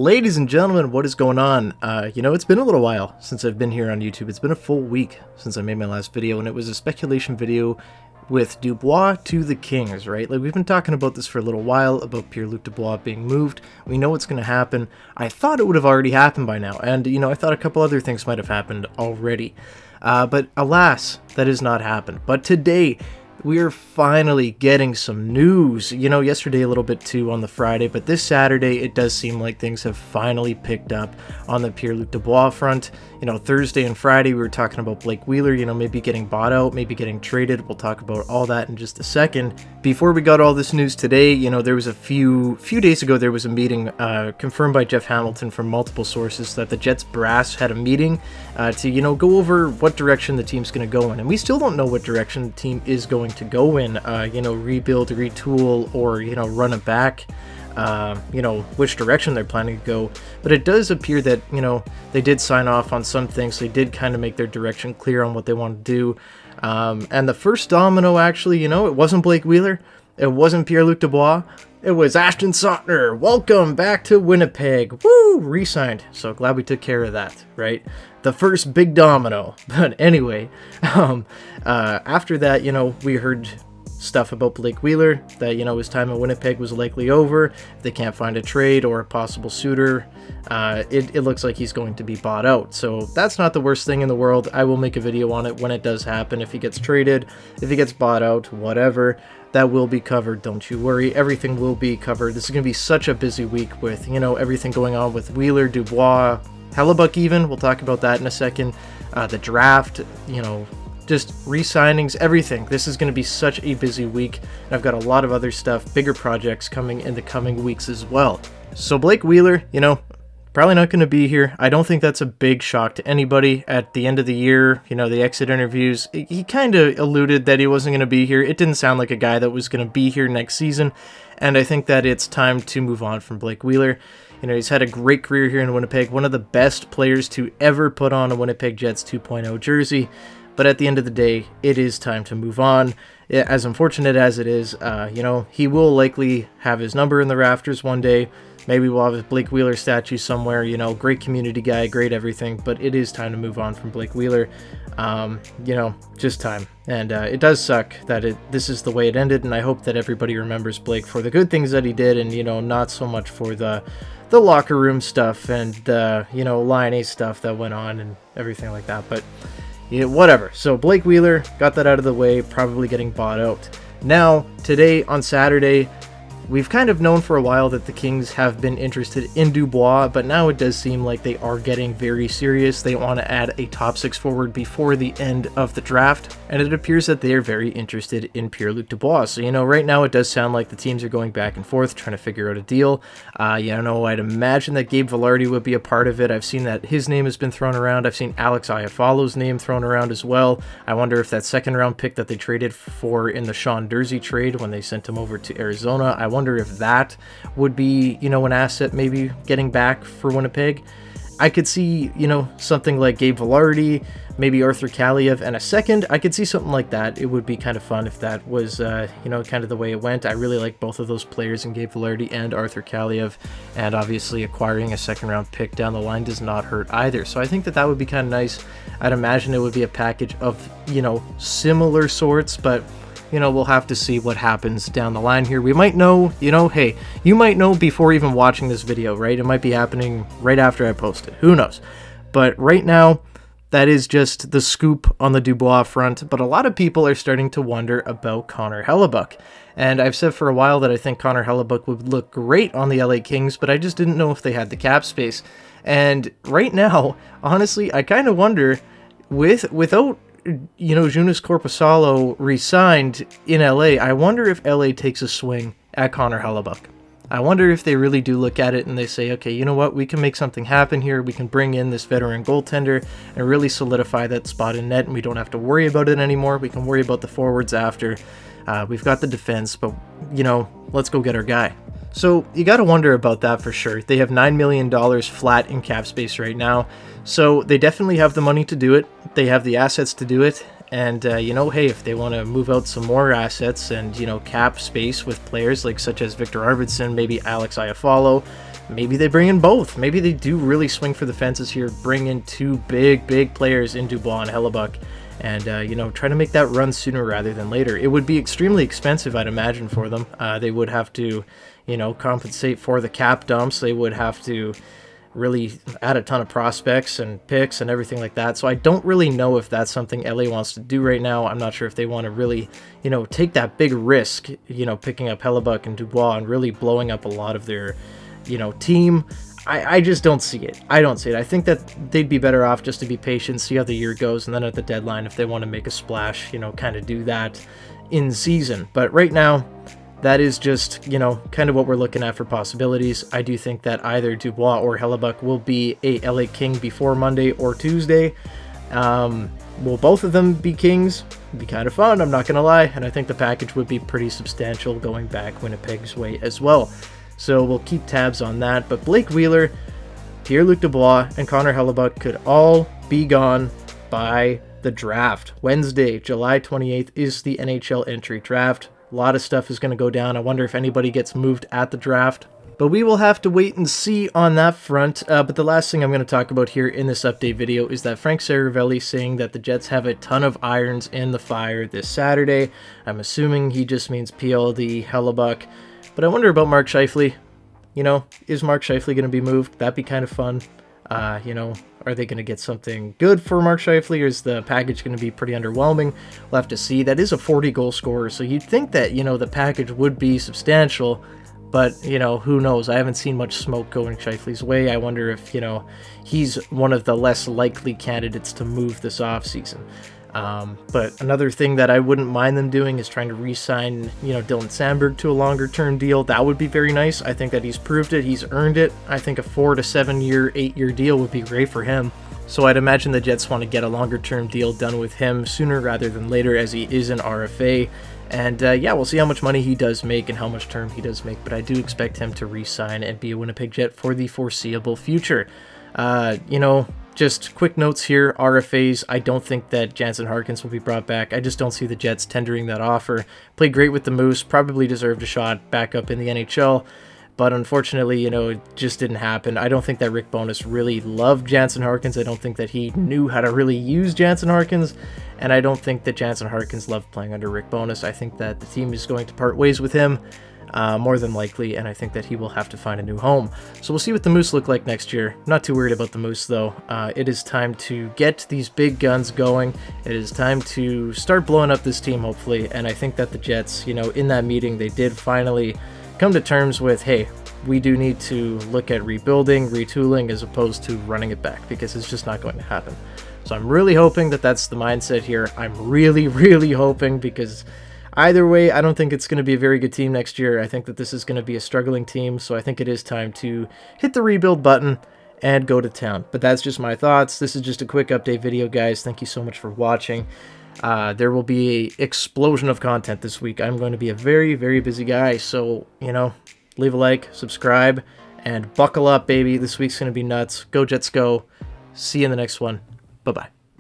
Ladies and gentlemen, what is going on? It's been a little while since I've been here on YouTube. It's been a full week since I made my last video, and it was a speculation video with Dubois to the Kings, right? Like, we've been talking about this for a little while, about Pierre-Luc Dubois being moved. We know what's going to happen. I thought it would have already happened by now, and, I thought a couple other things might have happened already. But alas, that has not happened. But today, we are finally getting some news. Yesterday a little bit too on the Friday, but this Saturday it does seem like things have finally picked up on the Pierre-Luc Dubois front. Thursday and Friday we were talking about Blake Wheeler, maybe getting bought out, maybe getting traded. We'll talk about all that in just a second. Before we got all this news today, there was a few days ago there was a meeting confirmed by Jeff Hamilton from multiple sources that the Jets brass had a meeting to go over what direction the team's going to go in, and we still don't know what direction the team is going to go in. Rebuild, retool, or run it back. Which direction they're planning to go, but it does appear that they did sign off on some things. They did kind of make their direction clear on what they want to do, and the first domino, actually, it wasn't Blake Wheeler, it wasn't Pierre-Luc Dubois, it was Ashton Sautner. Welcome back to Winnipeg. Woo! Re-signed. So glad we took care of that, right? The first big domino. But anyway, after that, we heard stuff about Blake Wheeler, that his time in Winnipeg was likely over. If they can't find a trade or a possible suitor, it looks like he's going to be bought out. So that's not the worst thing in the world. I will make a video on it when it does happen. If he gets traded, if he gets bought out, whatever, that will be covered. Don't you worry, everything will be covered. This is going to be such a busy week with everything going on with Wheeler, Dubois, Hellebuyck even. We'll talk about that in a second. The draft, just re-signings, everything. This is going to be such a busy week, and I've got a lot of other stuff, bigger projects coming in the coming weeks as well. So Blake Wheeler, probably not going to be here. I don't think that's a big shock to anybody. At the end of the year, the exit interviews, he kind of alluded that he wasn't going to be here. It didn't sound like a guy that was going to be here next season, and I think that it's time to move on from Blake Wheeler. He's had a great career here in Winnipeg, one of the best players to ever put on a Winnipeg Jets 2.0 jersey. But at the end of the day, it is time to move on. As unfortunate as it is, he will likely have his number in the rafters one day. Maybe we'll have a Blake Wheeler statue somewhere, great community guy, great everything. But it is time to move on from Blake Wheeler. Just time. And it does suck that this is the way it ended. And I hope that everybody remembers Blake for the good things that he did, and, not so much for the locker room stuff and, Line A stuff that went on and everything like that. But whatever. So Blake Wheeler, got that out of the way, probably getting bought out. Now, today on Saturday, we've kind of known for a while that the Kings have been interested in Dubois, but now it does seem like they are getting very serious. They want to add a top 6 forward before the end of the draft, and it appears that they are very interested in Pierre-Luc Dubois. So, right now it does sound like the teams are going back and forth, trying to figure out a deal. I'd imagine that Gabe Vilardi would be a part of it. I've seen that his name has been thrown around. I've seen Alex Iafallo's name thrown around as well. I wonder if that second-round pick that they traded for in the Sean Durzi trade when they sent him over to Arizona, I wonder if that would be, an asset maybe getting back for Winnipeg. I could see, something like Gabe Vilardi, maybe Arthur Kaliev, and a second. I could see something like that. It would be kind of fun if that was, kind of the way it went. I really like both of those players in Gabe Vilardi and Arthur Kaliev, and obviously acquiring a second-round pick down the line does not hurt either. So I think that would be kind of nice. I'd imagine it would be a package of, similar sorts, but we'll have to see what happens down the line here. We might know, hey, you might know before even watching this video, right? It might be happening right after I post it. Who knows? But right now, that is just the scoop on the Dubois front. But a lot of people are starting to wonder about Connor Hellebuyck. And I've said for a while that I think Connor Hellebuyck would look great on the LA Kings, but I just didn't know if they had the cap space. And right now, honestly, I kind of wonder, without Joonas Korpisalo re-signed in LA, I wonder if LA takes a swing at Connor Hellebuyck. I wonder if they really do look at it and they say, okay, you know what, we can make something happen here. We can bring in this veteran goaltender and really solidify that spot in net, and we don't have to worry about it anymore. We can worry about the forwards after. We've got the defense, but, let's go get our guy. So you got to wonder about that for sure. They have $9 million flat in cap space right now, so they definitely have the money to do it. They have the assets to do it, and hey, if they want to move out some more assets and cap space with players like such as Victor Arvidsson, maybe Alex Iafallo, maybe they bring in both. Maybe they do really swing for the fences here, bring in two big players in Dubois and Hellebuyck, and try to make that run sooner rather than later. It would be extremely expensive, I'd imagine, for them. They would have to, compensate for the cap dumps. They would have to really add a ton of prospects and picks and everything like that. So I don't really know if that's something LA wants to do right now. I'm not sure if they want to really, take that big risk, picking up Hellebuyck and Dubois and really blowing up a lot of their, team. I just don't see it. I don't see it. I think that they'd be better off just to be patient, see how the year goes, and then at the deadline, if they want to make a splash, kind of do that in season. But right now, that is just, kind of what we're looking at for possibilities. I do think that either Dubois or Hellebuyck will be a LA King before Monday or Tuesday. Will both of them be Kings? It'd be kind of fun, I'm not going to lie. And I think the package would be pretty substantial going back Winnipeg's way as well. So we'll keep tabs on that. But Blake Wheeler, Pierre-Luc Dubois, and Connor Hellebuyck could all be gone by the draft. Wednesday, July 28th is the NHL entry draft. A lot of stuff is going to go down. I wonder if anybody gets moved at the draft. But we will have to wait and see on that front. But the last thing I'm going to talk about here in this update video is that Frank Seravalli saying that the Jets have a ton of irons in the fire this Saturday. I'm assuming he just means PLD, Hellebuyck. But I wonder about Mark Scheifele. Is Mark Scheifele going to be moved? That'd be kind of fun. Are they going to get something good for Mark Scheifele, or is the package going to be pretty underwhelming? We'll have to see. That is a 40-goal scorer, so you'd think that, the package would be substantial, but, who knows? I haven't seen much smoke going Scheifele's way. I wonder if, he's one of the less likely candidates to move this offseason. But another thing that I wouldn't mind them doing is trying to re-sign, Dylan Sandberg to a longer-term deal. That would be very nice. I think that he's proved it. He's earned it. I think a 4 to 7 year, 8-year deal would be great for him. So I'd imagine the Jets want to get a longer-term deal done with him sooner rather than later, as he is an RFA. And we'll see how much money he does make and how much term he does make. But I do expect him to re-sign and be a Winnipeg Jet for the foreseeable future. Just quick notes here, RFAs, I don't think that Jansen Harkins will be brought back. I just don't see the Jets tendering that offer. Played great with the Moose, probably deserved a shot back up in the NHL, but unfortunately, it just didn't happen. I don't think that Rick Bowness really loved Jansen Harkins. I don't think that he knew how to really use Jansen Harkins, and I don't think that Jansen Harkins loved playing under Rick Bowness. I think that the team is going to part ways with him. More than likely, and I think that he will have to find a new home. So we'll see what the Moose look like next year. Not too worried about the Moose, though. It is time to get these big guns going. It is time to start blowing up this team, hopefully, and I think that the Jets, in that meeting, they did finally come to terms with, hey, we do need to look at rebuilding, retooling, as opposed to running it back, because it's just not going to happen. So I'm really hoping that that's the mindset here. I'm really hoping, because either way, I don't think it's going to be a very good team next year. I think that this is going to be a struggling team, so I think it is time to hit the rebuild button and go to town. But that's just my thoughts. This is just a quick update video, guys. Thank you so much for watching. There will be an explosion of content this week. I'm going to be a very busy guy, so, leave a like, subscribe, and buckle up, baby. This week's going to be nuts. Go Jets, go. See you in the next one. Bye-bye.